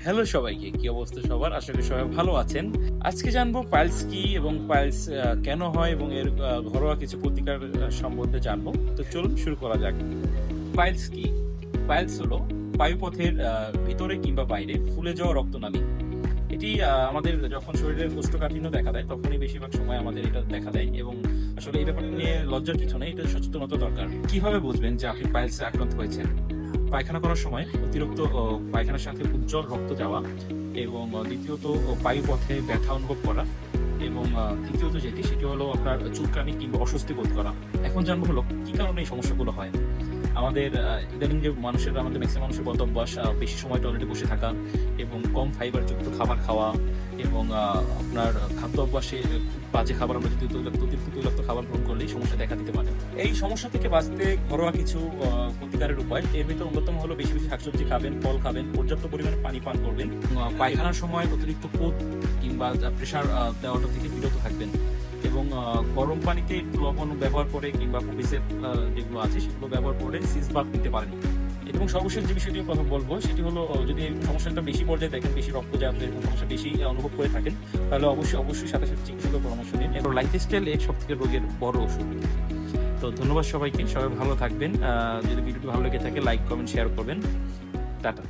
Hello সবাইকে, কি অবস্থা সবার? আশা করি সবাই ভালো আছেন। আজকে জানবো পাইলস কি এবং পাইলস কেন হয় এবং এর ঘরোয়া কিছু প্রতিকার সম্বন্ধে জানবো। তো চলুন শুরু করা যাক। পাইলস কি? পাইলস হলো বায়ুপথের ভিতরে কিংবা বাইরে ফুলে যাওয়া রক্তনালী। এটি আমাদের যখন শরীরের কোষ্ঠকাঠিন্য দেখা দেয় তখনই বেশিরভাগ সময় আমাদের এটা দেখা দেয় এবং আসলে এই ব্যাপারটা নিয়ে লজ্জার কিছু নেই, এটা সচেতনতা দরকার। কিভাবে বুঝবেন যে আপনি পাইলসে আক্রান্ত হয়েছেন? পায়খানা করার সময় অতিরিক্ত পায়খানার সাথে উজ্জ্বল রক্ত যাওয়া এবং দ্বিতীয়ত বায়ুপথে ব্যথা অনুভব করা এবং তৃতীয়ত সেটি হলো আপনার চুলকানি কিংবা অস্বস্তি বোধ করা। এখন জানবো হলো কি কারণে এই সমস্যাগুলো হয়। আমাদের ইদানিং যে আমাদের ম্যাক্সিমাম মানুষের বদ অভ্যাস বেশি সময় টয়লেটে বসে থাকা এবং কম ফাইবারযুক্ত খাবার খাওয়া এবং আপনার খাদ্য অভ্যাসে বাজে খাবার, আমরা যদি অতিরিক্ত তৈলাক্ত খাবার গ্রহণ করলে এই সমস্যা দেখা দিতে পারে। এই সমস্যা থেকে বাঁচতে ঘরোয়া কিছু প্রতিকারের উপায়, এর ভিতর অন্যতম হলো বেশি বেশি শাকসবজি খাবেন, ফল খাবেন, পর্যাপ্ত পরিমাণে পানি পান করবেন, পায়খানার সময় অতিরিক্ত কোদ কিংবা প্রেশার দেওয়াটা থেকে বিরত থাকবেন এবং গরম পানিতে একটু লবণ ব্যবহার করে কিংবা পপিসের যেগুলো আছে সেগুলো ব্যবহার করে সিজ বাথ নিতে পারেন। এবং সর্বশেষ যে বিষয়টি কথা বলবো সেটি হলো, যদি এই সমস্যাটা বেশি পর্যায়ে দেখেন, বেশি রক্ত যায়, এরকম সমস্যা বেশি অনুভব করে থাকেন, তাহলে অবশ্যই সাথে সাথে চিকিৎসকের পরামর্শ নিন। এবং লাইফস্টাইল এক সব থেকে রোগের বড় ওষুধ। তো ধন্যবাদ সবাইকে, সবাই ভালো থাকবেন। যদি ভিডিওটি ভালো লেগে থাকে লাইক, কমেন্ট, শেয়ার করবেন। টাটা।